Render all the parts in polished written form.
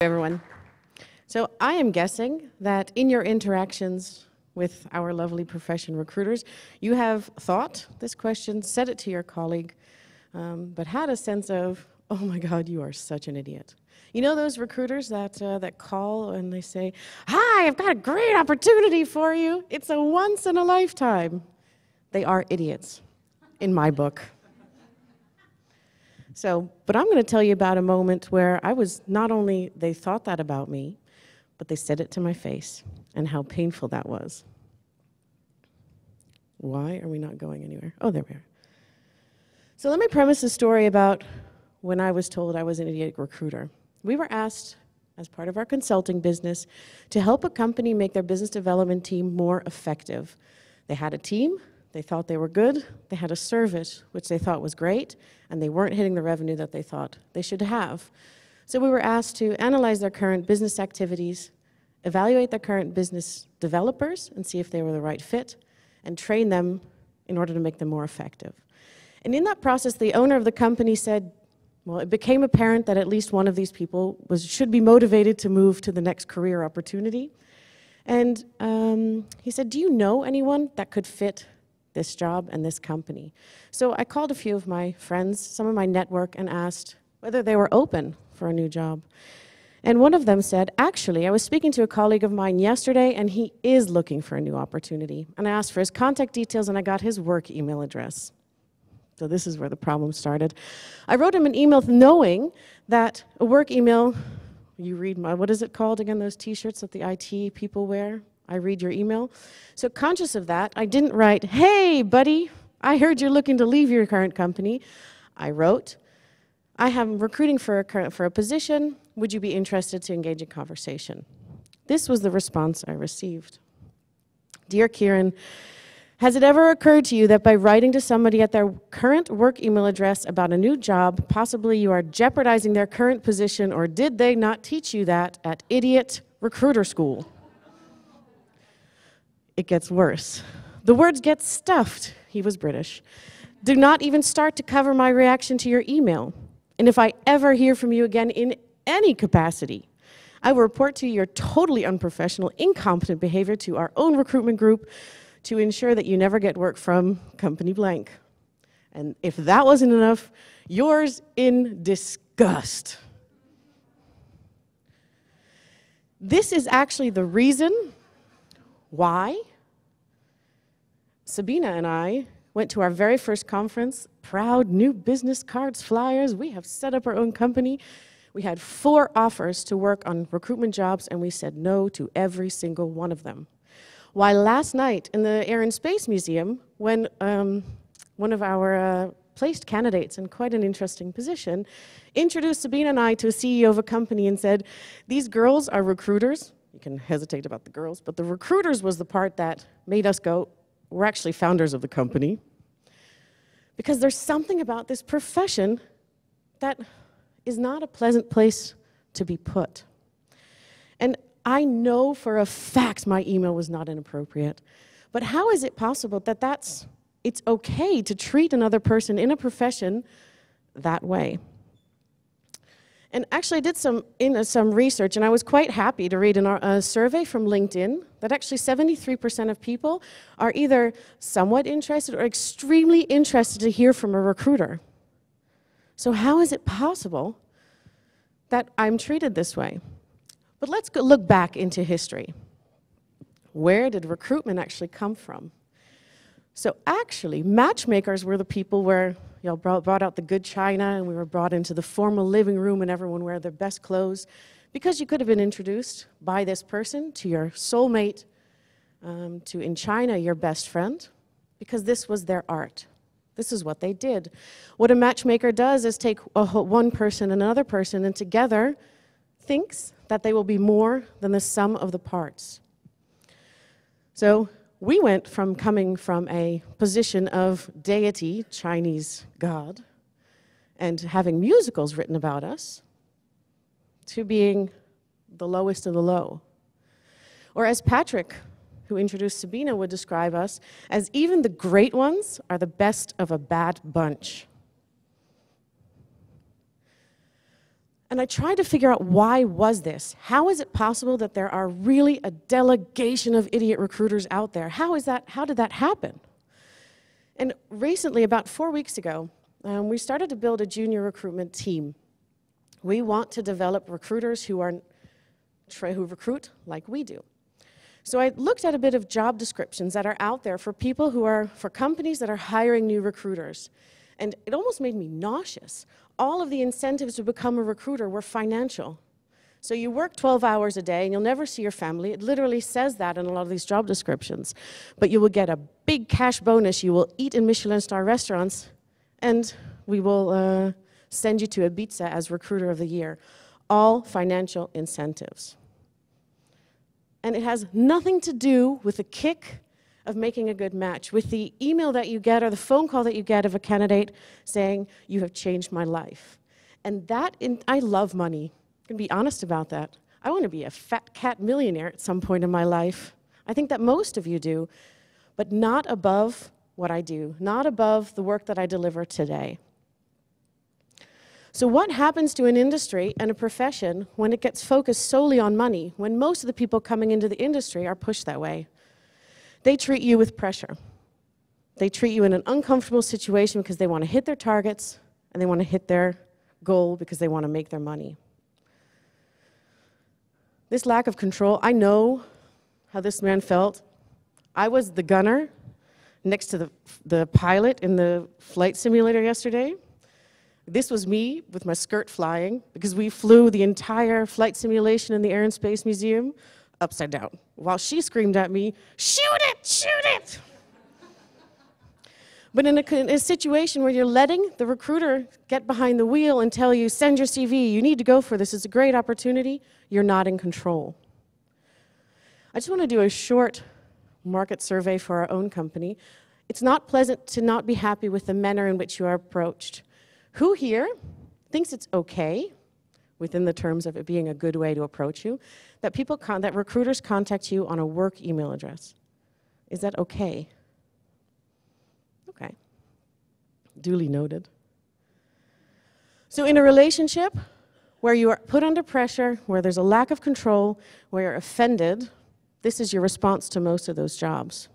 Everyone. So I am guessing that in your interactions with our lovely profession recruiters, you have thought this question, said it to your colleague, but had a sense of, oh my God, you are such an idiot. You know those recruiters that call and they say, hi, I've got a great opportunity for you. It's a once in a lifetime. They are idiots, in my book. But I'm going to tell you about a moment where not only they thought that about me, but they said it to my face, and how painful that was. Why are we not going anywhere? Oh, there we are. So let me premise the story about when I was told I was an idiot recruiter. We were asked, as part of our consulting business, to help a company make their business development team more effective. They had a team. They thought they were good, they had a service which they thought was great, and they weren't hitting the revenue that they thought they should have. So we were asked to analyze their current business activities, evaluate their current business developers and see if they were the right fit, and train them in order to make them more effective. And in that process, the owner of the company said, well, it became apparent that at least one of these people should be motivated to move to the next career opportunity. And he said, do you know anyone that could fit this job and this company? So I called a few of my friends, some of my network, and asked whether they were open for a new job. And one of them said, actually, I was speaking to a colleague of mine yesterday, and he is looking for a new opportunity. And I asked for his contact details, and I got his work email address. So this is where the problem started. I wrote him an email knowing that a work email, you read what is it called again, those t-shirts that the IT people wear? I read your email. So conscious of that, I didn't write, hey, buddy, I heard you're looking to leave your current company. I wrote, I am recruiting for a position. Would you be interested to engage in conversation? This was the response I received. Dear Kieran, has it ever occurred to you that by writing to somebody at their current work email address about a new job, possibly you are jeopardizing their current position, or did they not teach you that at idiot recruiter school? It gets worse. The words get stuffed. He was British. Do not even start to cover my reaction to your email. And if I ever hear from you again in any capacity, I will report to you your totally unprofessional, incompetent behavior to our own recruitment group to ensure that you never get work from company blank. And if that wasn't enough, yours in disgust. This is actually the reason why Sabina and I went to our very first conference, proud new business cards, flyers. We have set up our own company. We had 4 offers to work on recruitment jobs, and we said no to every single one of them. While last night in the Air and Space Museum, when one of our placed candidates in quite an interesting position introduced Sabina and I to a CEO of a company and said, these girls are recruiters. You can hesitate about the girls, but the recruiters was the part that made us go, we're actually founders of the company. Because there's something about this profession that is not a pleasant place to be put. And I know for a fact my email was not inappropriate, but how is it possible that it's okay to treat another person in a profession that way? And actually I did some research, and I was quite happy to read in a survey from LinkedIn that actually 73% of people are either somewhat interested or extremely interested to hear from a recruiter. So how is it possible that I'm treated this way? But let's look back into history. Where did recruitment actually come from? So actually, matchmakers were the people where brought out the good china, and we were brought into the formal living room, and everyone wore their best clothes, because you could have been introduced by this person to your soulmate, to, in China, your best friend, because this was their art. This is what they did. What a matchmaker does is take one person and another person, and together thinks that they will be more than the sum of the parts. So we went from coming from a position of deity, Chinese God, and having musicals written about us, to being the lowest of the low. Or as Patrick, who introduced Sabina, would describe us, as even the great ones are the best of a bad bunch. And I tried to figure out why was this? How is it possible that there are really a delegation of idiot recruiters out there? How did that happen? And recently, about 4 weeks ago, we started to build a junior recruitment team. We want to develop recruiters who recruit like we do. So I looked at a bit of job descriptions that are out there for for companies that are hiring new recruiters. And it almost made me nauseous. All of the incentives to become a recruiter were financial. So you work 12 hours a day and you'll never see your family. It literally says that in a lot of these job descriptions. But you will get a big cash bonus. You will eat in Michelin star restaurants, and we will send you to Ibiza as Recruiter of the Year. All financial incentives. And it has nothing to do with the kick of making a good match, with the email that you get or the phone call that you get of a candidate saying, "You have changed my life." And I love money. I can be honest about that. I want to be a fat cat millionaire at some point in my life. I think that most of you do, but not above what I do, not above the work that I deliver today. So what happens to an industry and a profession when it gets focused solely on money, when most of the people coming into the industry are pushed that way? They treat you with pressure. They treat you in an uncomfortable situation because they want to hit their targets and they want to hit their goal because they want to make their money. This lack of control, I know how this man felt. I was the gunner next to the pilot in the flight simulator yesterday. This was me with my skirt flying because we flew the entire flight simulation in the Air and Space Museum upside down while she screamed at me, "Shoot it, shoot it!" But in a situation where you're letting the recruiter get behind the wheel and tell you, "Send your CV, you need to go for this, it's a great opportunity," you're not in control. I just want to do a short market survey for our own company. It's not pleasant to not be happy with the manner in which you are approached. Who here thinks it's okay, within the terms of it being a good way to approach you, that recruiters contact you on a work email address? Is that okay? Okay. Duly noted. So in a relationship where you are put under pressure, where there's a lack of control, where you're offended, this is your response to most of those jobs.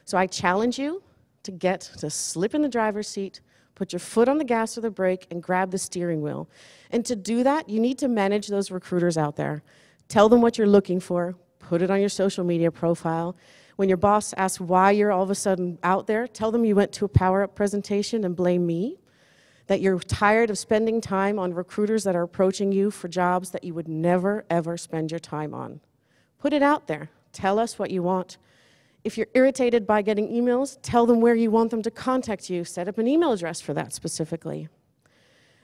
So I challenge you to slip in the driver's seat, put your foot on the gas or the brake, and grab the steering wheel. And to do that, you need to manage those recruiters out there. Tell them what you're looking for. Put it on your social media profile. When your boss asks why you're all of a sudden out there, tell them you went to a power-up presentation and blame me. That you're tired of spending time on recruiters that are approaching you for jobs that you would never, ever spend your time on. Put it out there. Tell us what you want. If you're irritated by getting emails, tell them where you want them to contact you. Set up an email address for that specifically.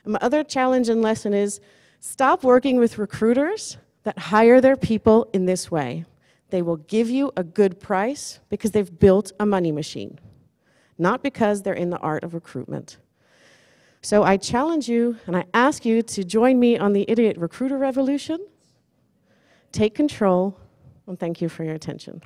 And my other challenge and lesson is stop working with recruiters that hire their people in this way. They will give you a good price because they've built a money machine, not because they're in the art of recruitment. So I challenge you and I ask you to join me on the Idiot Recruiter Revolution. Take control, and thank you for your attention.